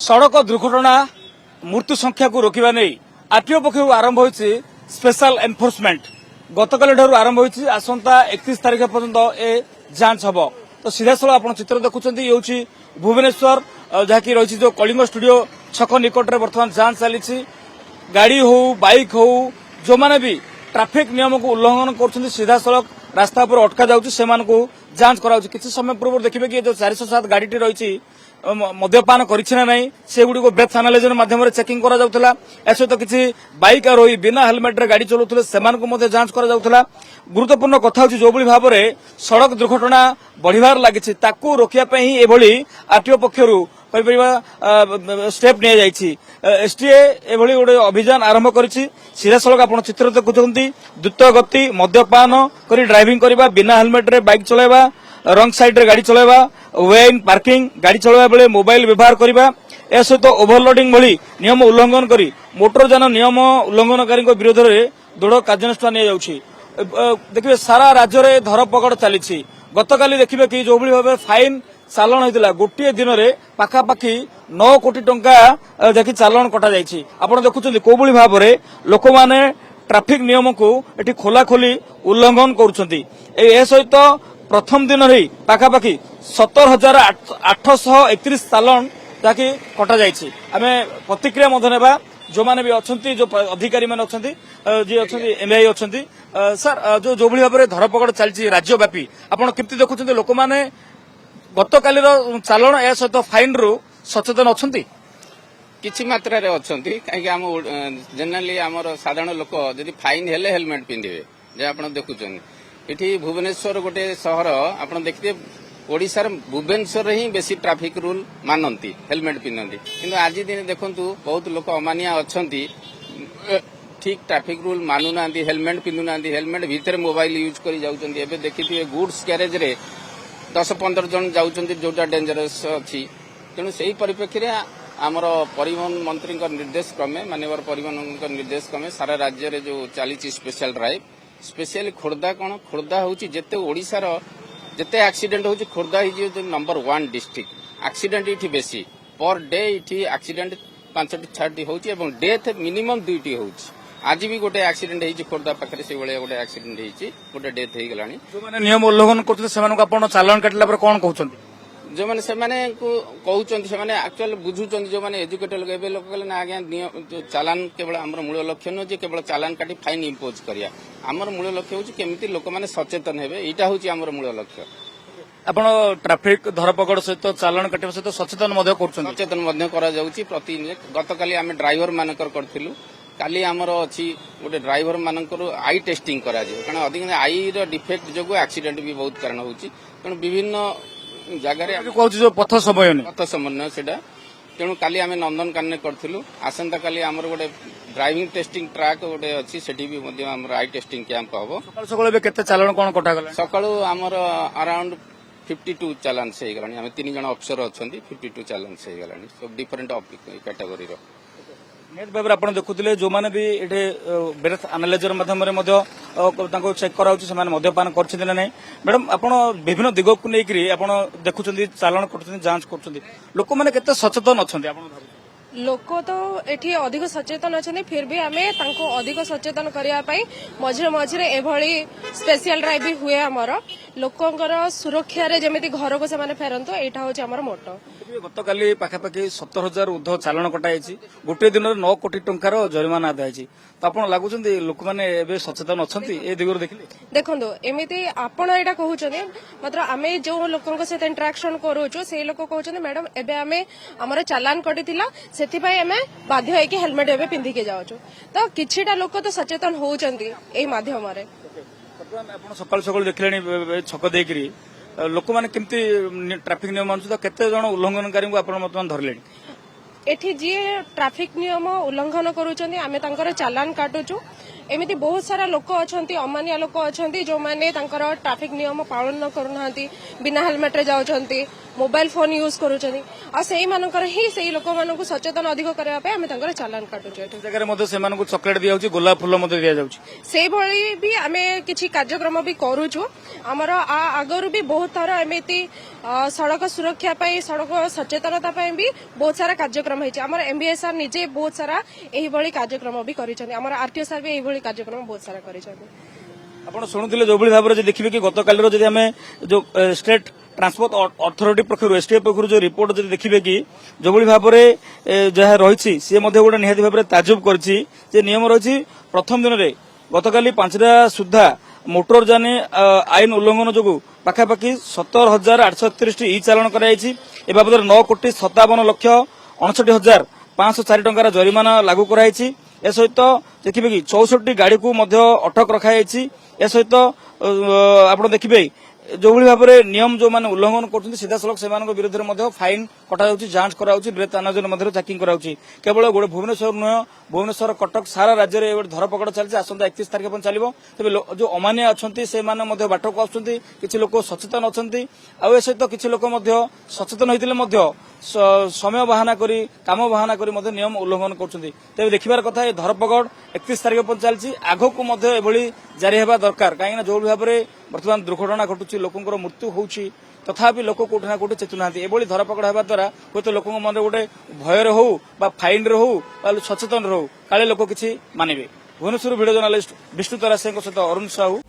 सड़क दुर्घटना मृत्यु संख्या को रोकवा नहीं आरटीओ पक्ष आरंभ हो स्पेशल एनफोर्समेंट गतकाल ठार आरंभ हो आसंता 31 तारीख पर्यंत ए जांच हम तो सीधासल आप चित्र देखुं ये भुवनेश्वर जहाँकि रही जो कलिंग स्टूडियो छक निकट में बर्तमान जांच चली गाड़ी हो बाइक हो जो मैंने भी ट्रैफिक नियम को उल्लंघन कर सीधा सड़क रास्ता पर अटका जाऊँ जांच करा किसी समय पूर्व देखिए कि जो 407 गाड़ी रही मद्यपान करना नहीं से गुड़ी ब्रेथ एनालाइजर माध्यम चेकिंग करा जाउथला सहित किसी बाइक आरोही बिना हेलमेट रे गाड़ी चलाउथले सेमान को मध्य जांच करा जाउथला गुरुत्वपूर्ण कथा होची जो भाव में सड़क दुर्घटना बढ़िबार लागिछि ताकू रोकिया पे ही एभली आरटीओ पक्षरु स्टेप निया जाइछि एसटीए एभली गोटे अभियान आरंभ करिछि सीधा सड़क आपण चित्र देखुछन्ती द्रुत गति मद्यपान करी ड्राइविंग करबा बिना हेलमेट रे बाइक चलाइबा रंग साइड रे गाड़ी चलाइबा वे इन पार्किंग गाड़ी चलाइबा बेले मोबाइल व्यवहार करबा ए सहित ओभरलोडिंग भली नियम उल्लंघन करी मोटर यान नियम उल्लंघनकारी विरोध में दृढ़ कार्यानुष्ठान निया जाउछि देखिए सारा राज्य में धरपकड़ चली गतकाली देखिए कि जो भाव फाइन चालाण होता गोटे दिन में पाखापाखि 9 कोटी टंका देखिए चालाण कटा जाइए आपड़ देखुं कौ भाव में लोक मैंने ट्रैफिक नियम को ये खोलाखोली उल्लंघन कर सहित प्रथम दिन ही पाखापाखि 17,831 चालाण जहाँकि कटा जाइए आम प्रतिक्रिया ना जो मैंने भी अच्छा जो अधिकारी मैंने अच्छा जी अच्छा एमआई अच्छा सर जो भाव में धरपकड़ चलती राज्यव्यापी आपड़ केमती देखुं लोक मैंने गतकाली चालाण या सहित फाइन रु सचेतन अच्छा किछि मात्रा रे अछंती काहे हम जनरली हमर साधारण लोक जदि फाइन हेले हेलमेट पिंधिबे जे आपण देखुचन एठी भुवनेश्वर गोटे शहर आपण देखते ओडिसार भुवनेश्वर ही बेसी ट्रैफिक रूल मानंती हेलमेट पिंधंती किंतु आज दिन देखंतु बहुत लोक अमानिया अछंती ठीक ट्रैफिक रूल मानु नांती हेलमेट पिंधु नांती हेलमेट भीतर मोबाइल यूज करी जाउचंती एबे देखिथिबे गुड्स कैरेज रे 10-15 जन जाउचंती जोटा डेंजरस अछि तेणु सेही परिप्रेक्षी रे आमर परिवहन मंत्री निर्देश क्रमे माननीय परिवहन निर्देश क्रमे सारा राज्य रे जो चली स्पेशल ड्राइव स्पेशली खोर्धा कौन खोर्धा हूँ जिते ओडिशार जिते एक्सीडेंट हूँ खोर्धा ही नंबर 1 डिस्ट्रिक्ट एक्सीडेंट ये बेसी पर डे ये एक्सीडेंट 5-6 होती डेथ मिनिमम 2 होती आज भी गोटे एक्सीडेंट होती खोर्धा पाखे से गोटे एक्सीडेंट होती गोटे डेथ हो गला जो नियम उल्लंघन कर चालाण काटिला कौन कहते जो मैंने से कहते एक्चुअल बुझुं जो मैंने एजुकेटेड लोग लोक कहले ना आज्ञा चालान केवल आमर मूल लक्ष्य नुह केवल चालान काटी फाइन इम्पोज करिया आमर मूल लक्ष्य हूँ केमिति लोक मैंने सचेतन हेबे एटा हूँ आमर मूल लक्ष्य आपण ट्रैफिक धरपकड़ सहित चालाण काटिबा सहित सचेतन करा जाउची प्रति गतकाली आम ड्राइवर मानकर करथिलु काली आमर अच्छी गोटे ड्राइवर मानकर आई टेस्टिंग करा जाय कारण अधिक आई रो डिफेक्ट जो एक्सीडेंट भी बहुत कारण होची कारण विभिन्न जगह पथ समन्वय से तेणु काली आम नंदनकानन करथिलु आसंता काली आमर गोटे ड्राइविंग टेस्टिंग ट्रैक गोटे अच्छी सेठी भी मध्य आमर आई टेस्टिंग कैंप हबो सकाळ केते चालाण कोन कटा गला सकाळू आमर अराउंड 52 चालान से गलानी आम 3 जण अफसर अछंती 52 चालान से गलानी सब डिफरेंट कैटेगरी रो निहत भाव आप देखुले जो मैंने भी ये ब्रेथ एनालाइजर माध्यम चेक करा मद्यपान कर मैडम आप विभिन्न दिग को लेकर आप देखुं चालाण कर जांच कर लोक मैंने केते सचेतन अच्छा लोक तो एठी अधिक सचेतन अच्छा फिर भी आम अधिक सचेतन करने मझे मझे एभली स्पेशल ड्राइव भी हुए आमर लोकंकर सुरक्षा रे जमिति घर को से फेरंतु एटा होची आमर मोटो गतकाली पाखापाखि 17,000 ऊर्ध्व चालाण कटाई गोटे दिन 9 कोटी टंकार जरिमाना आदाय तो आप लगुच लोक मैंने सचेतन अच्छा ये दिगरे देखिले देखो एमती आपण एटा कहउछने मात्र आमे जो लोकंक सहित इंटरेक्शन करूछु से लोक कहउछने मैडम एबे आमे हमर चालान कटितिला सेति पई आमे बाध्य होई कि हेलमेट एबे पिंधि के जाउछु तो किछिटा लोक तो सचेतन होउचंती एई माध्यम रे आप सकाल सकाल देखले छक देकरी लोक मैंने केमती ट्रैफिक नियम मानछु तो केते जण उल्लंघनकारी को आपण वर्तमान धरले एठी जी ट्रैफिक नियम उल्लंघन करूचंती आमे तांकर चालान काटुचु एमिति बहुत सारा लोक अछंती अमानिया लोक अछंती जो माने तांकर ट्रैफिक नियम पालन न करूनांती बिना हेलमेट रे जाउचंती मोबाइल फोन यूज करूछनी आ सेही मानकर ही सेही लोक मानकु सचेतन अधिक करबा पे हमें तांकर चालान काटुछु एठु जगह मध्ये सेमानकु चॉकलेट दिया जाउची गोलाप फूल मध्ये दिया जाउची से भली भी आमे किछि कार्यक्रम भी करूछु हमर आगरु भी बहुत थर एमिति सड़क सुरक्षा पाई सड़क सचेतनता पाई भी बहुत सारा कार्यक्रम होइछि हमर एमबीएस सर निजे बहुत सारा एही भली कार्यक्रम भी करिछन हमर आरटीओ सर भी एही भली कार्यक्रम बहुत सारा करिछन आपण शुणुथिले जो भली भाबरे जे देखिबे कि गतकाली रो जदि हमें जो स्टेट ट्रांसपोर्ट अथॉरिटी पक्षरु एसटीएफ पक्षरु जो रिपोर्ट जदि देखिबे कि जो भली भाबरे जहा रहिछि से मध्ये गोटे निहाती भाबरे ताजुब करछि जे नियम रहिछि प्रथम दिन रे गतकाली 5टा सुद्धा मोटर जाने आईन उल्लंघन जोगु पाखापाखि 17,831 ई चालान कराଯାଇଛି ए बाबद 9,57,59,504 टंकार जरिमाना लागू कराଯାଇଛି ए सहित देखिबे कि 64 गाड़ी को मध्य अटक रखाଯାଇଛି ए सहित आपण देखिबे जो भली भाबरे नियम जो माने उल्लंघन करछन सीधा सलक सेमानक विरुद्ध रे फाइन कटा जाउची जांच करा जाउची ब्रेथ अनाजन मध्ये चेकिंग करा जाउची केवल गोटे भुवनेश्वर नुह भुवनेश्वर कटक सारा राज्य रे धरपकड़ चलछि आसंता 31 तारिख पर चलिबो तबे जो अमान्य अछंती से माने मध्ये बाटक आछंती किछि लोक सचेतन अछंती आ ए सहित किछि लोक मध्ये सचेतन होइतिले मध्ये समय बहाना करी काम बहाना करी मध्ये नियम उल्लंघन करछंती तबे देखिबार कथा ए धरपकड़ 31 तारिख पर चलछि आगो को मध्ये एभली जारी हेबा दरकार काईना जो भाबरे वर्तमान दुर्घटना घटुछि लोकंकर मृत्यु होउछि तथापि लोक कोठी ना कोठी चेतुनाहांती एभली धरपकड़ हेबा द्वारा होतो लोकंक मन गोटे भयर हो बा फाइन रे हो बा सचेतन हो काले लोक किछि मानिबे भुवनेश्वर वीडियो जर्नलिस्ट विष्णु तरासे सहित अरुण साहू।